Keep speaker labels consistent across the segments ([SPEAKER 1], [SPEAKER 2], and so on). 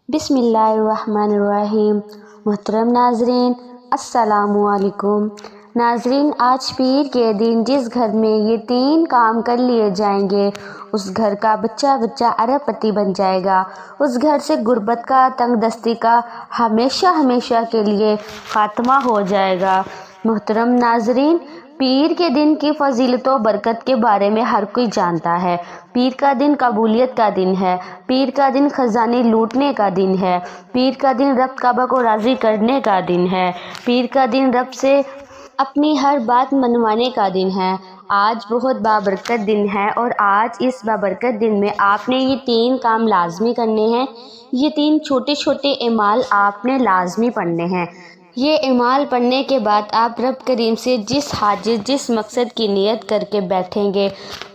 [SPEAKER 1] بسم اللہ الرحمن الرحیم۔ محترم ناظرین، السلام علیکم۔ ناظرین، آج پیر کے دن جس گھر میں یہ 3 کام کر لیے جائیں گے اس گھر کا بچہ ارب پتی بن جائے گا۔ اس گھر سے غربت کا، تنگ دستی کا ہمیشہ کے لیے خاتمہ ہو جائے گا۔ محترم ناظرین، پیر کے دن کی فضیلت و برکت کے بارے میں ہر کوئی جانتا ہے۔ پیر کا دن قبولیت کا دن ہے۔ پیر کا دن خزانے لوٹنے کا دن ہے۔ پیر کا دن رب کعبہ کو راضی کرنے کا دن ہے۔ پیر کا دن رب سے اپنی ہر بات منوانے کا دن ہے۔ آج بہت بابرکت دن ہے اور آج اس بابرکت دن میں آپ نے یہ 3 کام لازمی کرنے ہیں۔ یہ 3 چھوٹے اعمال آپ نے لازمی پڑھنے ہیں۔ یہ اعمال پڑھنے کے بعد آپ رب کریم سے جس حاجت، جس مقصد کی نیت کر کے بیٹھیں گے،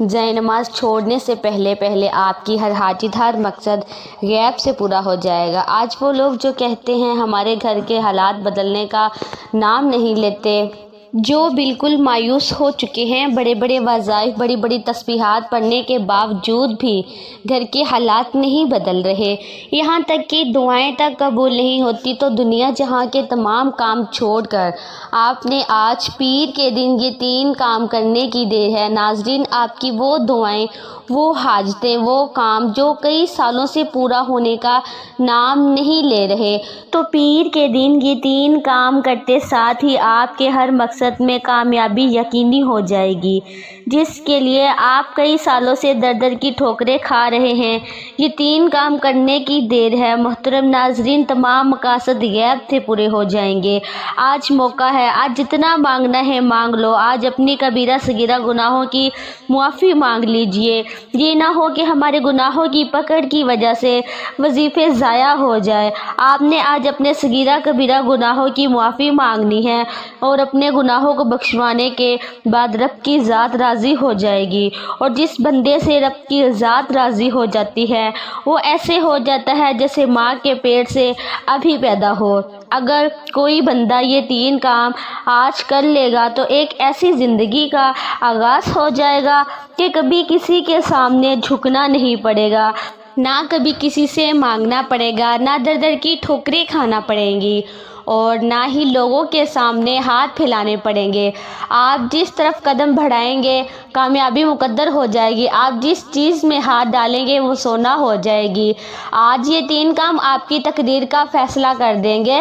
[SPEAKER 1] جائے نماز چھوڑنے سے پہلے آپ کی ہر حاجت، ہر مقصد غیب سے پورا ہو جائے گا۔ آج وہ لوگ جو کہتے ہیں ہمارے گھر کے حالات بدلنے کا نام نہیں لیتے، جو بالکل مایوس ہو چکے ہیں، بڑے وظائف، بڑی تسبیحات پڑھنے کے باوجود بھی گھر کے حالات نہیں بدل رہے، یہاں تک کہ دعائیں تک قبول نہیں ہوتی، تو دنیا جہاں کے تمام کام چھوڑ کر آپ نے آج پیر کے دن یہ 3 کام کرنے کی دیر ہے۔ ناظرین، آپ کی وہ دعائیں، وہ حاجتیں، وہ کام جو کئی سالوں سے پورا ہونے کا نام نہیں لے رہے، تو پیر کے دن یہ 3 کام کرتے ساتھ ہی آپ کے ہر مقصد میں کامیابی یقینی ہو جائے گی، جس کے لیے آپ کئی سالوں سے در کی ٹھوکریں کھا رہے ہیں۔ یہ 3 کام کرنے کی دیر ہے۔ محترم ناظرین، تمام مقاصد غیب سے پورے ہو جائیں گے۔ آج موقع ہے، آج جتنا مانگنا ہے مانگ لو۔ آج اپنی کبیرہ صغیرہ گناہوں کی معافی مانگ لیجئے۔ یہ نہ ہو کہ ہمارے گناہوں کی پکڑ کی وجہ سے وظیفے ضائع ہو جائے۔ آپ نے آج اپنے صغیرہ کبیرہ گناہوں کی معافی مانگنی ہے اور اپنے گناہوں کو بخشوانے کے بعد رب کی ذات راضی ہو جائے گی، اور جس بندے سے رب کی ذات راضی ہو جاتی ہے وہ ایسے ہو جاتا ہے جیسے ماں کے پیٹ سے ابھی پیدا ہو۔ اگر کوئی بندہ یہ 3 کام آج کر لے گا تو ایک ایسی زندگی کا آغاز ہو جائے گا کہ کبھی کسی کے سامنے جھکنا نہیں پڑے گا، نہ کبھی کسی سے مانگنا پڑے گا، نہ در کی ٹھوکریں کھانا پڑیں گی، اور نہ ہی لوگوں کے سامنے ہاتھ پھیلانے پڑیں گے۔ آپ جس طرف قدم بڑھائیں گے کامیابی مقدر ہو جائے گی، آپ جس چیز میں ہاتھ ڈالیں گے وہ سونا ہو جائے گی۔ آج یہ 3 کام آپ کی تقدیر کا فیصلہ کر دیں گے۔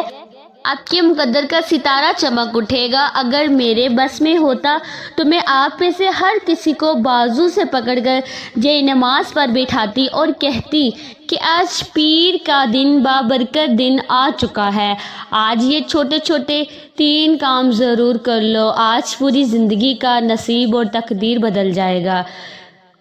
[SPEAKER 1] آپ کے مقدر کا ستارہ چمک اٹھے گا۔ اگر میرے بس میں ہوتا تو میں آپ میں سے ہر کسی کو بازو سے پکڑ کر جائے نماز پر بٹھاتی اور کہتی کہ آج پیر کا دن، بابرکت دن آ چکا ہے۔ آج یہ چھوٹے 3 کام ضرور کر لو، آج پوری زندگی کا نصیب اور تقدیر بدل جائے گا۔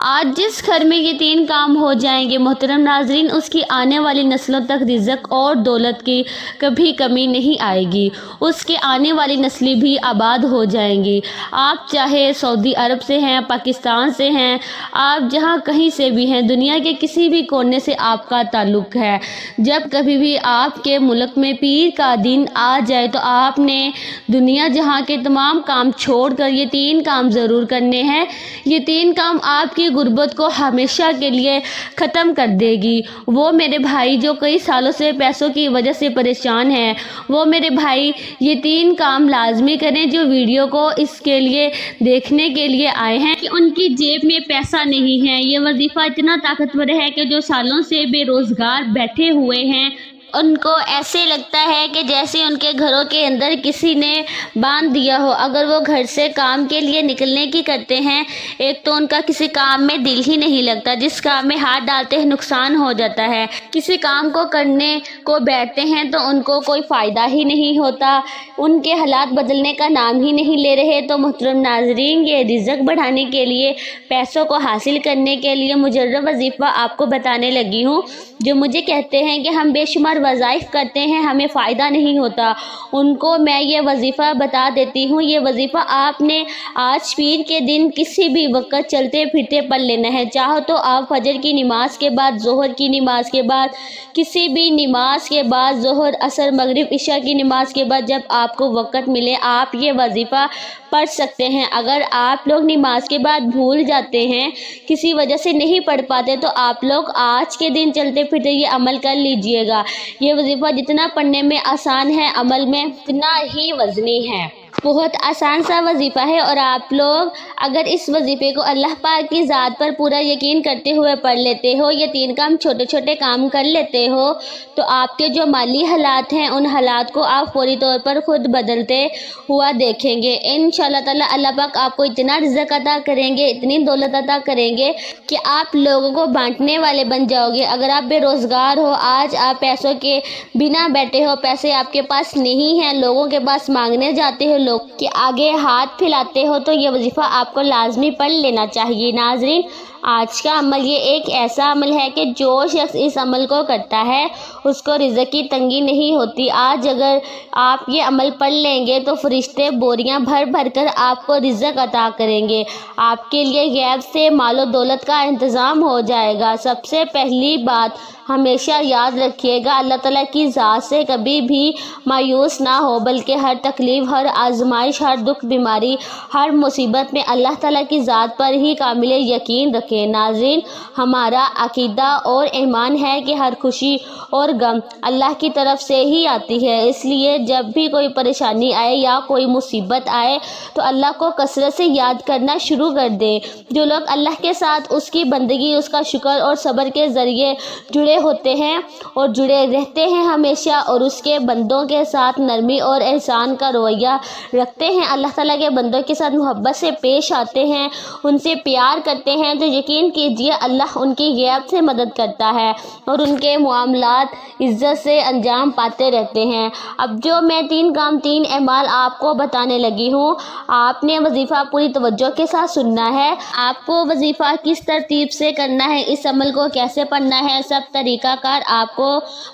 [SPEAKER 1] آج جس گھر میں یہ 3 کام ہو جائیں گے محترم ناظرین، اس کی آنے والی نسلوں تک رزق اور دولت کی کبھی کمی نہیں آئے گی، اس کے آنے والی نسلیں بھی آباد ہو جائیں گی۔ آپ چاہے سعودی عرب سے ہیں، پاکستان سے ہیں، آپ جہاں کہیں سے بھی ہیں، دنیا کے کسی بھی کونے سے آپ کا تعلق ہے، جب کبھی بھی آپ کے ملک میں پیر کا دن آ جائے تو آپ نے دنیا جہاں کے تمام کام چھوڑ کر یہ 3 کام ضرور کرنے ہیں۔ یہ 3 کام آپ کی غربت کو ہمیشہ کے لیے ختم کر دے گی۔ وہ میرے بھائی جو کئی سالوں سے پیسوں کی وجہ سے پریشان ہیں، وہ میرے بھائی یہ 3 کام لازمی کریں، جو ویڈیو کو اس کے لیے دیکھنے کے لیے آئے ہیں کہ ان کی جیب میں پیسہ نہیں ہے۔ یہ وظیفہ اتنا طاقتور ہے کہ جو سالوں سے بے روزگار بیٹھے ہوئے ہیں، ان کو ایسے لگتا ہے کہ جیسے ان کے گھروں کے اندر کسی نے باندھ دیا ہو۔ اگر وہ گھر سے کام کے لیے نکلنے کی کرتے ہیں، ایک تو ان کا کسی کام میں دل ہی نہیں لگتا، جس کام میں ہاتھ ڈالتے ہیں نقصان ہو جاتا ہے، کسی کام کو کرنے کو بیٹھتے ہیں تو ان کو کوئی فائدہ ہی نہیں ہوتا، ان کے حالات بدلنے کا نام ہی نہیں لے رہے۔ تو محترم ناظرین، یہ رزق بڑھانے کے لیے، پیسوں کو حاصل کرنے کے لیے مجرب وظیفہ آپ کو بتانے لگی ہوں۔ جو مجھے کہتے ہیں کہ ہم بے شمار وظائف کرتے ہیں ہمیں فائدہ نہیں ہوتا، ان کو میں یہ وظیفہ بتا دیتی ہوں۔ یہ وظیفہ آپ نے آج پیر کے دن کسی بھی وقت چلتے پھرتے پڑھ لینا ہے۔ چاہو تو آپ فجر کی نماز کے بعد، ظہر کی نماز کے بعد، کسی بھی نماز کے بعد، ظہر، عصر، مغرب، عشاء کی نماز کے بعد، جب آپ کو وقت ملے آپ یہ وظیفہ پڑھ سکتے ہیں۔ اگر آپ لوگ نماز کے بعد بھول جاتے ہیں، کسی وجہ سے نہیں پڑھ پاتے، تو آپ لوگ آج کے دن چلتے پھرتے یہ عمل کر لیجئے گا۔ یہ وظیفہ جتنا پڑھنے میں آسان ہے عمل میں اتنا ہی وزنی ہے۔ بہت آسان سا وظیفہ ہے، اور آپ لوگ اگر اس وظیفے کو اللہ پاک کی ذات پر پورا یقین کرتے ہوئے پڑھ لیتے ہو، یہ 3 کام چھوٹے چھوٹے کام کر لیتے ہو، تو آپ کے جو مالی حالات ہیں ان حالات کو آپ فوری طور پر خود بدلتے ہوا دیکھیں گے۔ انشاءاللہ تعالیٰ اللہ پاک آپ کو اتنا رزق عطا کریں گے، اتنی دولت عطا کریں گے کہ آپ لوگوں کو بانٹنے والے بن جاؤ گے۔ اگر آپ بے روزگار ہو، آج آپ پیسوں کے بنا بیٹھے ہو، پیسے آپ کے پاس نہیں ہیں، لوگوں کے پاس مانگنے جاتے ہو، لوگ کے آگے ہاتھ پھیلاتے ہو، تو یہ وظیفہ آپ کو لازمی پڑھ لینا چاہیے۔ ناظرین، آج کا عمل یہ ایک ایسا عمل ہے کہ جو شخص اس عمل کو کرتا ہے اس کو رزق کی تنگی نہیں ہوتی۔ آج اگر آپ یہ عمل پڑھ لیں گے تو فرشتے بوریاں بھر بھر کر آپ کو رزق عطا کریں گے، آپ کے لیے غیب سے مال و دولت کا انتظام ہو جائے گا۔ سب سے پہلی بات ہمیشہ یاد رکھیے گا، اللہ تعالیٰ کی ذات سے کبھی بھی مایوس نہ ہو، بلکہ ہر تکلیف، ہر آزمائش، ہر دکھ بیماری، ہر مصیبت میں اللہ تعالیٰ کی ذات پر ہی کامل یقین رکھیں۔ ناظرین، ہمارا عقیدہ اور ایمان ہے کہ ہر خوشی اور غم اللہ کی طرف سے ہی آتی ہے، اس لیے جب بھی کوئی پریشانی آئے یا کوئی مصیبت آئے تو اللہ کو کثرت سے یاد کرنا شروع کر دیں۔ جو لوگ اللہ کے ساتھ اس کی بندگی، اس کا شکر اور صبر کے ذریعے جڑے ہوتے ہیں اور جڑے رہتے ہیں ہمیشہ، اور اس کے بندوں کے ساتھ نرمی اور احسان کا رویہ رکھتے ہیں، اللہ تعالیٰ کے بندوں کے ساتھ محبت سے پیش آتے ہیں، ان سے پیار کرتے ہیں، تو یقین کیجئے اللہ ان کی غیب سے مدد کرتا ہے اور ان کے معاملات عزت سے انجام پاتے رہتے ہیں۔ اب جو میں 3 کام 3 اعمال آپ کو بتانے لگی ہوں، آپ نے وظیفہ پوری توجہ کے ساتھ سننا ہے۔ آپ کو وظیفہ کس ترتیب سے کرنا ہے، اس عمل کو کیسے پڑھنا ہے، سب طریقہ کار آپ کو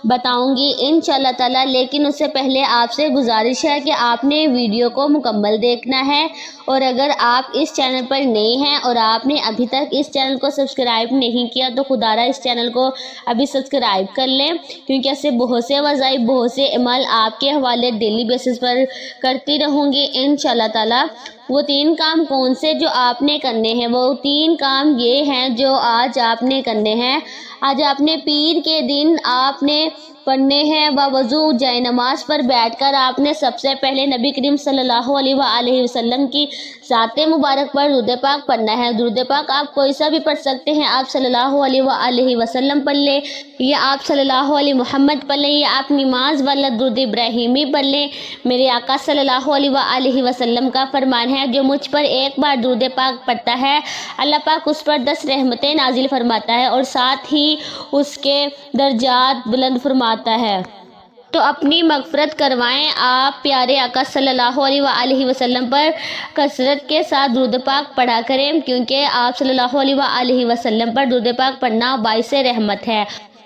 [SPEAKER 1] بتاؤں گی انشاءاللہ تعالیٰ، لیکن اس سے پہلے آپ سے گزارش ہے کہ آپ نے ویڈیو کو مکمل دیکھنا ہے، اور اگر آپ اس چینل پر نئے ہیں اور آپ نے ابھی تک اس چینل کو سبسکرائب نہیں کیا تو خدا را اس چینل کو ابھی سبسکرائب کر لیں، کیونکہ ایسے بہت سے وظائف، بہت سے اعمال آپ کے حوالے ڈیلی بیسس پر کرتی رہوں گی انشاءاللہ تعالیٰ۔ وہ 3 کام کون سے جو آپ نے کرنے ہیں؟ وہ 3 کام یہ ہیں جو آج آپ نے کرنے ہیں۔ آج آپ نے پیر کے دن آپ نے پڑھنے ہیں باوضو جائے نماز پر بیٹھ کر آپ نے سب سے پہلے نبی کریم صلی اللہ علیہ وآلہ وسلم کی ذات مبارک پر درود پاک پڑھنا ہے۔ درود پاک آپ کوئی سا بھی پڑھ سکتے ہیں، آپ صلی اللہ علیہ وآلہ وسلم پڑھ لیں، یا آپ صلی اللہ علیہ محمد پڑھ لیں، یا آپ نماز والا درود ابراہیمی پڑھ لیں۔ میرے آقا صلی اللہ علیہ وآلہ وسلم کا فرمان ہے، جو مجھ پر ایک بار درود پاک پڑھتا ہے اللہ پاک اس پر 10 رحمتیں نازل فرماتا ہے اور ساتھ ہی اس کے درجات بلند فرماتا ہے۔ تو اپنی مغفرت کروائیں، آپ پیارے آقا صلی اللہ علیہ وآلہ وسلم پر کثرت کے ساتھ درود پاک پڑھا کریں، کیونکہ آپ صلی اللہ علیہ وآلہ وسلم پر درود پاک پڑھنا باعث رحمت ہے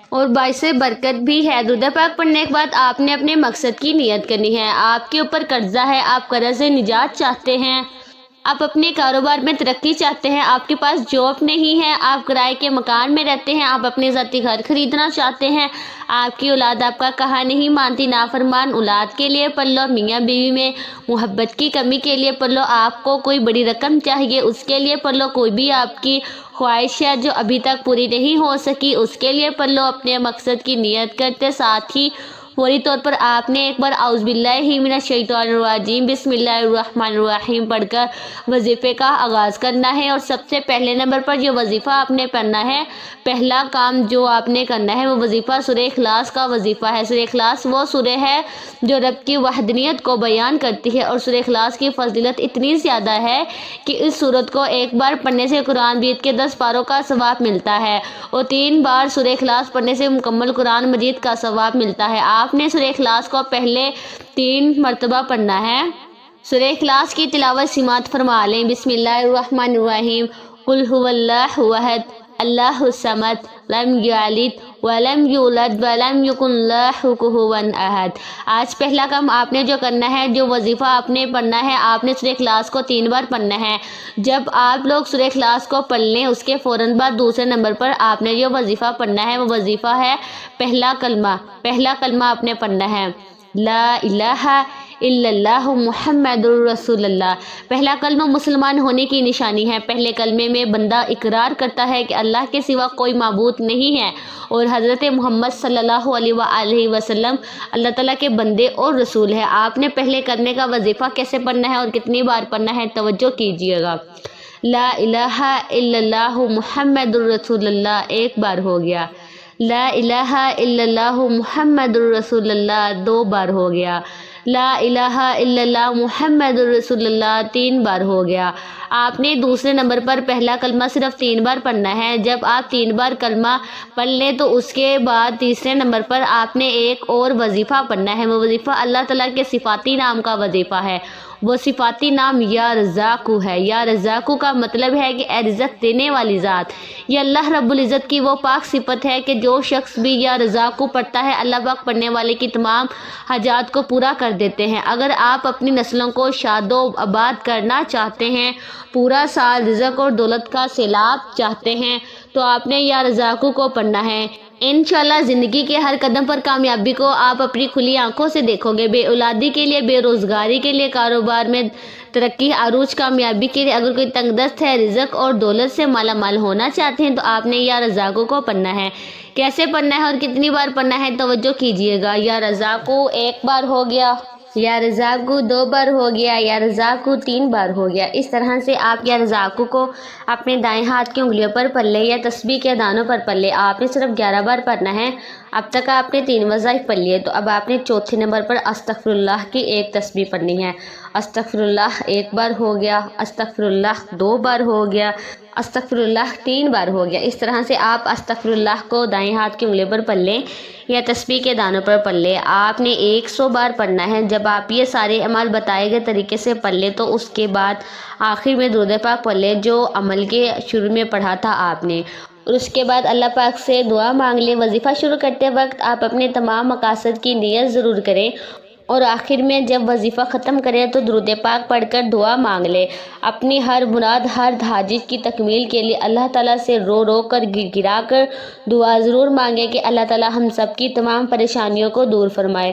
[SPEAKER 1] اور باعث برکت بھی ہے۔ درود پاک پڑھنے کے بعد آپ نے اپنے مقصد کی نیت کرنی ہے۔ آپ کے اوپر قرضہ ہے، آپ قرض سے نجات چاہتے ہیں، آپ اپنے کاروبار میں ترقی چاہتے ہیں، آپ کے پاس جاب نہیں ہے، آپ کرائے کے مکان میں رہتے ہیں، آپ اپنے ذاتی گھر خریدنا چاہتے ہیں، آپ کی اولاد آپ کا کہا نہیں مانتی، نافرمان اولاد کے لیے پڑھ لو، میاں بیوی میں محبت کی کمی کے لیے پڑھ لو، آپ کو کوئی بڑی رقم چاہیے اس کے لیے پڑھ لو، کوئی بھی آپ کی خواہش ہے جو ابھی تک پوری نہیں ہو سکی اس کے لیے پڑھ لو۔ اپنے مقصد کی نیت کرتے ساتھ ہی فوری طور پر آپ نے ایک بار اعوذ باللہ من الشیطان الرجیم بسم اللہ الرحمن الرحیم پڑھ کر وظیفے کا آغاز کرنا ہے، اور سب سے پہلے نمبر پر جو وظیفہ آپ نے پڑھنا ہے، پہلا کام جو آپ نے کرنا ہے وہ وظیفہ سورہ اخلاص کا وظیفہ ہے۔ سورہ اخلاص وہ سورہ ہے جو رب کی وحدانیت کو بیان کرتی ہے، اور سورہ اخلاص کی فضیلت اتنی زیادہ ہے کہ اس سورت کو ایک بار پڑھنے سے قرآن مجید کے 10 پاروں کا ثواب ملتا ہے، اور 3 بار سورہ اخلاص پڑھنے سے مکمل قرآن مجید کا ثواب ملتا ہے۔ آپ نے سورہ اخلاص کو پہلے 3 مرتبہ پڑھنا ہے۔ سورہ اخلاص کی تلاوت سماعت فرما لیں۔ بسم اللہ الرحمن الرحیم، قل هو اللہ احد اللہ الصمد لم یلد ولم یولد ولم یکن لہ کفوا احد۔ آج پہلا کام آپ نے جو کرنا ہے، جو وظیفہ آپ نے پڑھنا ہے، آپ نے سورہ اخلاص کو 3 بار پڑھنا ہے۔ جب آپ لوگ سورہ اخلاص کو پڑھ لیں اس کے فوراً بعد دوسرے نمبر پر آپ نے جو وظیفہ پڑھنا ہے وہ وظیفہ ہے پہلا کلمہ۔ پہلا کلمہ آپ نے پڑھنا ہے، لا الہ الا اللہ محمد رسول اللہ۔ پہلا کلمہ مسلمان ہونے کی نشانی ہے۔ پہلے کلمے میں بندہ اقرار کرتا ہے کہ اللہ کے سوا کوئی معبود نہیں ہے اور حضرت محمد صلی اللہ علیہ وآلہ وسلم اللہ تعالیٰ کے بندے اور رسول ہے۔ آپ نے پہلے کلمے کا وظیفہ کیسے پڑھنا ہے اور کتنی بار پڑھنا ہے توجہ کیجیے گا۔ لا الہ الا اللہ محمد رسول اللہ ایک بار ہو گیا۔ لا الہ الا اللہ محمد رسول اللہ 2 بار ہو گیا۔ لا الہ الا اللہ محمد رسول اللہ 3 بار ہو گیا۔ آپ نے دوسرے نمبر پر پہلا کلمہ صرف 3 بار پڑھنا ہے۔ جب آپ 3 بار کلمہ پڑھ لیں تو اس کے بعد تیسرے نمبر پر آپ نے ایک اور وظیفہ پڑھنا ہے۔ وہ وظیفہ اللہ تعالیٰ کے صفاتی نام کا وظیفہ ہے۔ وہ صفاتی نام یا رزاقو ہے۔ یا رزاقو کا مطلب ہے کہ اے رزق دینے والی ذات۔ یہ اللہ رب العزت کی وہ پاک صفت ہے کہ جو شخص بھی یا رزاقو پڑھتا ہے اللہ پاک پڑھنے والے کی تمام حاجات کو پورا کر دیتے ہیں۔ اگر آپ اپنی نسلوں کو شاد و آباد کرنا چاہتے ہیں، پورا سال رزق اور دولت کا سیلاب چاہتے ہیں تو آپ نے یا رزاقو کو پڑھنا ہے۔ انشاءاللہ زندگی کے ہر قدم پر کامیابی کو آپ اپنی کھلی آنکھوں سے دیکھو گے۔ بے اولادی کے لیے، بے روزگاری کے لیے، کاروبار میں ترقی، عروج، کامیابی کے لیے، اگر کوئی تنگ دست ہے، رزق اور دولت سے مالا مال ہونا چاہتے ہیں تو آپ نے یا رزاقو کو پڑھنا ہے۔ کیسے پڑھنا ہے اور کتنی بار پڑھنا ہے توجہ کیجیے گا۔ یا رزاقو 1 بار ہو گیا۔ یا رزاقو 2 بار ہو گیا۔ یا رزاقو 3 بار ہو گیا۔ اس طرح سے آپ یا رزاقو کو اپنے دائیں ہاتھ کی انگلیوں پر پڑھ لیں یا تسبیح کے دانوں پر پڑھ لیں۔ آپ نے صرف 11 بار پڑھنا ہے۔ اب تک آپ نے 3 وظائف پڑھ لیے تو اب آپ نے چوتھے نمبر پر استغفر اللہ کی ایک تسبیح پڑھنی ہے۔ استغفر اللہ 1 بار ہو گیا۔ استغفر اللہ 2 بار ہو گیا۔ استغفر اللہ 3 بار ہو گیا۔ اس طرح سے آپ استغفر اللہ کو دائیں ہاتھ کی انگلیوں پر پڑھ لیں یا تسبیح کے دانوں پر پڑھ لیں۔ آپ نے 100 بار پڑھنا ہے۔ جب آپ یہ سارے اعمال بتائے گئے طریقے سے پڑھ لیں تو اس کے بعد آخر میں درود پاک پڑھ لیں جو عمل کے شروع میں پڑھا تھا آپ نے، اور اس کے بعد اللہ پاک سے دعا مانگ لیں۔ وظیفہ شروع کرتے وقت آپ اپنے تمام مقاصد کی نیت ضرور کریں اور آخر میں جب وظیفہ ختم کریں تو درود پاک پڑھ کر دعا مانگ لیں۔ اپنی ہر مراد، ہر حاجت کی تکمیل کے لیے اللہ تعالیٰ سے رو رو کر، گر گرا کر دعا ضرور مانگیں کہ اللہ تعالیٰ ہم سب کی تمام پریشانیوں کو دور فرمائے،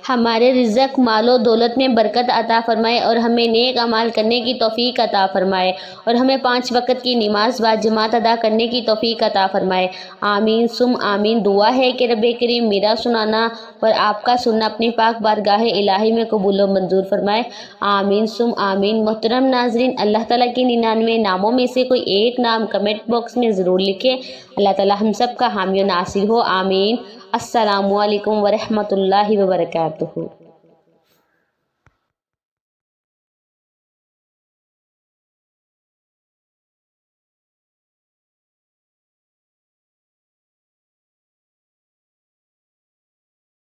[SPEAKER 1] ہمارے رزق، مال و دولت میں برکت عطا فرمائے اور ہمیں نیک اعمال کرنے کی توفیق عطا فرمائے اور ہمیں 5 وقت کی نماز باجماعت ادا کرنے کی توفیق عطا فرمائے۔ آمین ثم آمین۔ دعا ہے کہ رب کریم میرا سنانا اور آپ کا سننا اپنی پاک بارگاہ الہی میں قبول و منظور فرمائے۔ آمین ثم آمین۔ محترم ناظرین، اللہ تعالیٰ کے 99 ناموں میں سے کوئی ایک نام کمنٹ باکس میں ضرور لکھیں۔ اللہ تعالیٰ ہم سب کا حامی و ناصر ہو۔ آمین۔ السلام علیکم ورحمۃ اللہ وبرکاتہ۔